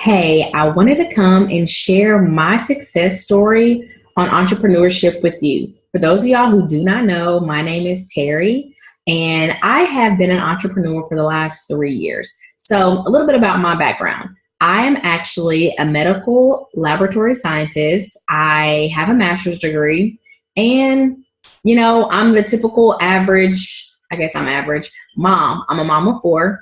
Hey, I wanted to come and share my success story on entrepreneurship with you. For those of y'all who do not know, my name is Terry, and I have been an entrepreneur for the last 3 years. So, a little bit about my background. I am actually a medical laboratory scientist. I have a master's degree, and I'm the typical average, I guess I'm average mom. I'm a mom of four.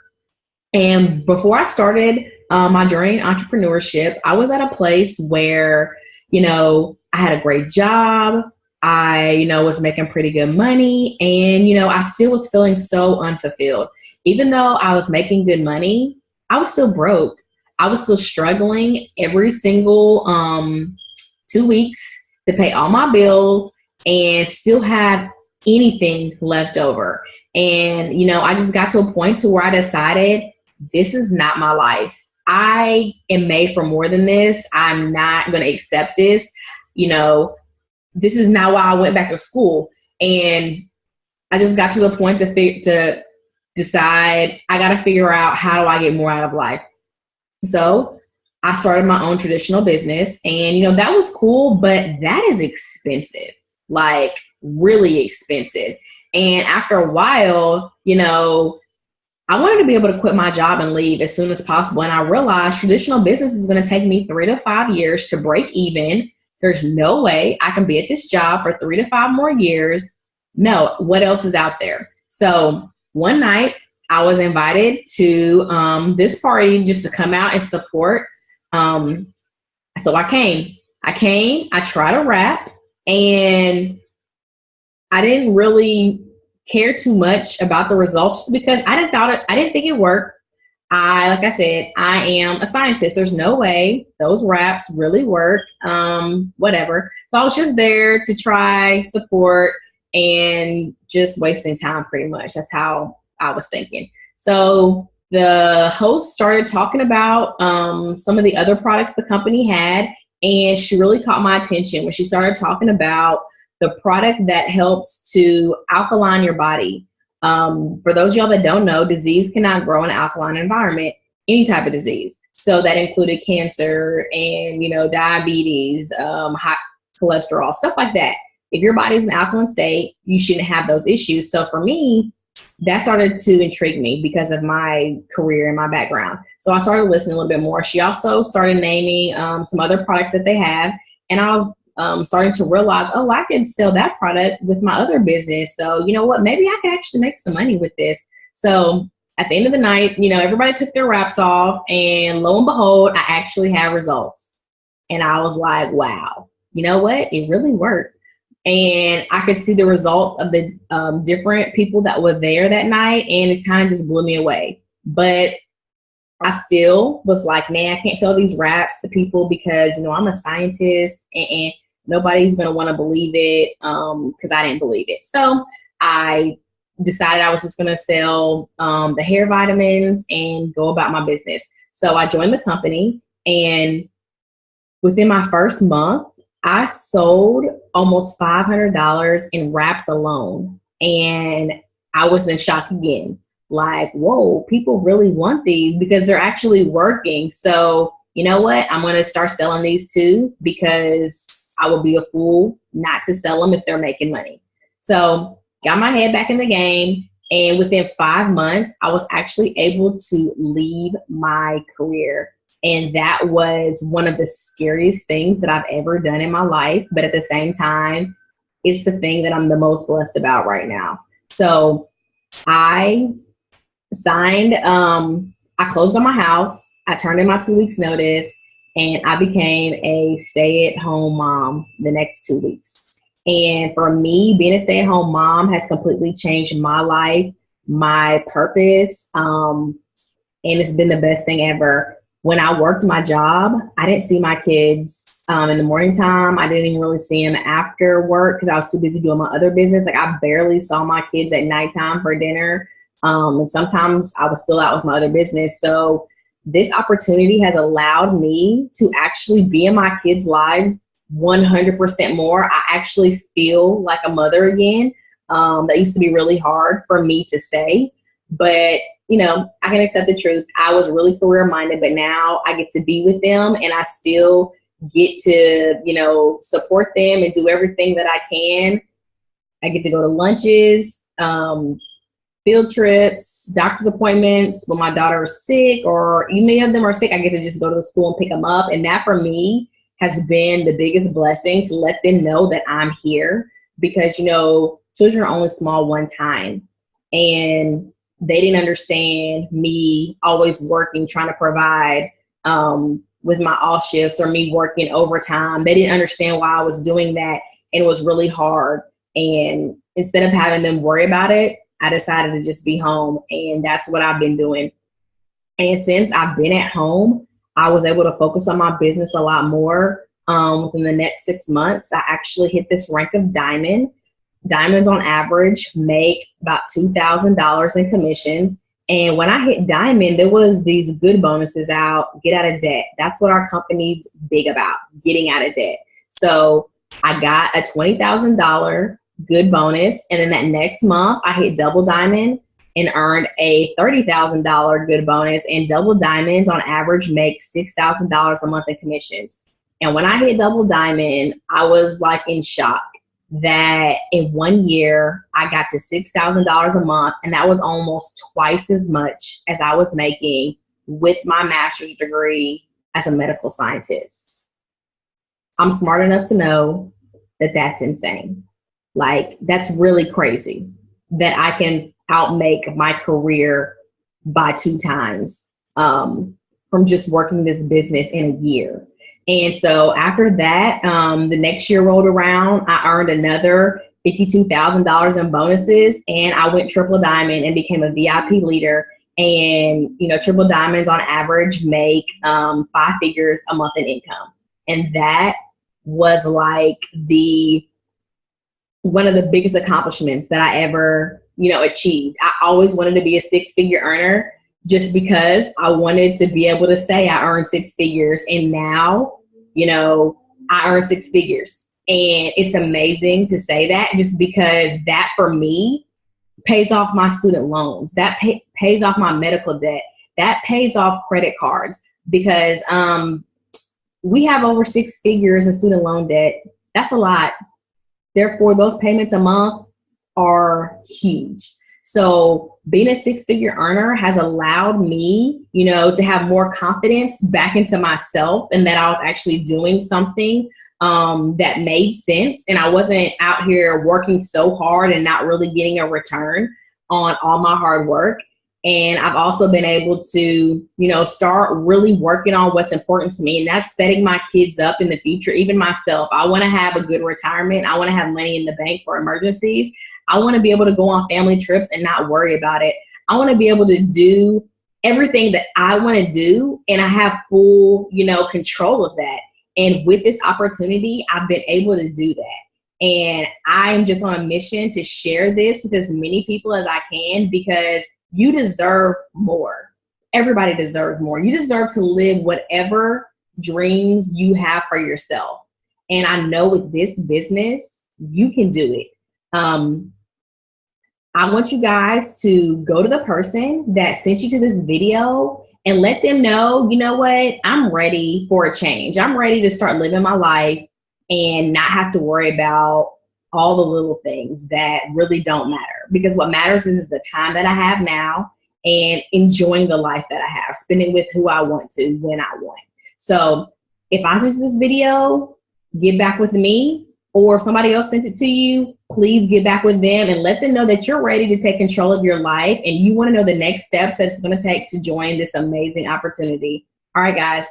And before I started my journey in entrepreneurship, I was at a place where, I had a great job. I, was making pretty good money. And, I still was feeling so unfulfilled. Even though I was making good money, I was still broke. I was still struggling every single 2 weeks to pay all my bills and still have anything left over. And, I just got to a point to where I decided this is not my life. I am made for more than this. I'm not going to accept this. You know, this is not why I went back to school. And I just got to the point to decide I got to figure out, how do I get more out of life? So I started my own traditional business, and, that was cool, but that is expensive, like really expensive. And after a while, I wanted to be able to quit my job and leave as soon as possible. And I realized traditional business is going to take me 3 to 5 years to break even. There's no way I can be at this job for 3 to 5 more years. No, what else is out there? So one night I was invited to this party just to come out and support. So I came. I tried to rap, and I didn't really care too much about the results just because I didn't think it worked. Like I said, I am a scientist. There's no way those raps really work. Whatever. So I was just there to try support and just wasting time pretty much. That's how I was thinking. So the host started talking about some of the other products the company had, and she really caught my attention when she started talking about the product that helps to alkaline your body. For those of y'all that don't know, disease cannot grow in an alkaline environment, any type of disease. So that included cancer and, diabetes, high cholesterol, stuff like that. If your body's in an alkaline state, you shouldn't have those issues. So for me, that started to intrigue me because of my career and my background. So I started listening a little bit more. She also started naming some other products that they have. And I was starting to realize, I can sell that product with my other business. So, you know what, maybe I can actually make some money with this. So at the end of the night, everybody took their wraps off, and lo and behold, I actually had results. And I was like, wow, you know what? It really worked. And I could see the results of the different people that were there that night, and it kind of just blew me away. But I still was like, man, I can't sell these wraps to people because, I'm a scientist, and nobody's going to want to believe it because I didn't believe it. So I decided I was just going to sell the hair vitamins and go about my business. So I joined the company, and within my first month, I sold almost $500 in wraps alone. And I was in shock again. Like, whoa, people really want these because they're actually working. So you know what? I'm going to start selling these too, because I would be a fool not to sell them if they're making money. So got my head back in the game. And within 5 months, I was actually able to leave my career. And that was one of the scariest things that I've ever done in my life. But at the same time, it's the thing that I'm the most blessed about right now. So I signed, I closed on my house. I turned in my 2 weeks notice, and I became a stay-at-home mom the next 2 weeks. And for me, being a stay-at-home mom has completely changed my life, my purpose, and it's been the best thing ever. When I worked my job, I didn't see my kids in the morning time. I didn't even really see them after work because I was too busy doing my other business. Like, I barely saw my kids at nighttime for dinner. And sometimes I was still out with my other business. So this opportunity has allowed me to actually be in my kids' lives 100% more. I actually feel like a mother again. That used to be really hard for me to say. But, you know, I can accept the truth. I was really career minded, but now I get to be with them and I still get to, you know, support them and do everything that I can. I get to go to lunches, field trips, doctor's appointments when my daughter is sick or any of them are sick. I get to just go to the school and pick them up. And that for me has been the biggest blessing, to let them know that I'm here, because, you know, children are only small one time, and they didn't understand me always working, trying to provide with my off shifts or me working overtime. They didn't understand why I was doing that, and it was really hard. And instead of having them worry about it, I decided to just be home, and that's what I've been doing. And since I've been at home, I was able to focus on my business a lot more. Within the next 6 months, I actually hit this rank of diamond. Diamonds on average make about $2,000 in commissions. And when I hit diamond, there was these good bonuses out, get out of debt. That's what our company's big about, getting out of debt. So I got a $20,000 good bonus. And then that next month I hit double diamond and earned a $30,000 good bonus. And double diamonds on average make $6,000 a month in commissions. And when I hit double diamond, I was like in shock that in 1 year I got to $6,000 a month. And that was almost twice as much as I was making with my master's degree as a medical scientist. I'm smart enough to know that that's insane. Like, that's really crazy that I can outmake my career by 2 times from just working this business in a year. And so after that, the next year rolled around, I earned another $52,000 in bonuses, and I went triple diamond and became a VIP leader. And, you know, triple diamonds on average make 5 figures a month in income. And that was like one of the biggest accomplishments that I ever, you know, achieved. I always wanted to be a 6-figure earner, just because I wanted to be able to say I earned 6 figures. And now, you know, I earn 6 figures. And it's amazing to say that, just because that for me pays off my student loans. That pays off my medical debt. That pays off credit cards, because we have over 6 figures in student loan debt. That's a lot. Therefore, those payments a month are huge. So being a 6-figure earner has allowed me, you know, to have more confidence back into myself, and that I was actually doing something that made sense. And I wasn't out here working so hard and not really getting a return on all my hard work. And I've also been able to, you know, start really working on what's important to me. And that's setting my kids up in the future, even myself. I want to have a good retirement. I want to have money in the bank for emergencies. I want to be able to go on family trips and not worry about it. I want to be able to do everything that I want to do. And I have full, you know, control of that. And with this opportunity, I've been able to do that. And I'm just on a mission to share this with as many people as I can, because you deserve more. Everybody deserves more. You deserve to live whatever dreams you have for yourself. And I know with this business, you can do it. I want you guys to go to the person that sent you to this video and let them know, you know what, I'm ready for a change. I'm ready to start living my life and not have to worry about all the little things that really don't matter. Because what matters is the time that I have now and enjoying the life that I have, spending with who I want to, when I want. So if I sent this video, get back with me. Or if somebody else sent it to you, please get back with them and let them know that you're ready to take control of your life and you want to know the next steps that it's going to take to join this amazing opportunity. All right, guys.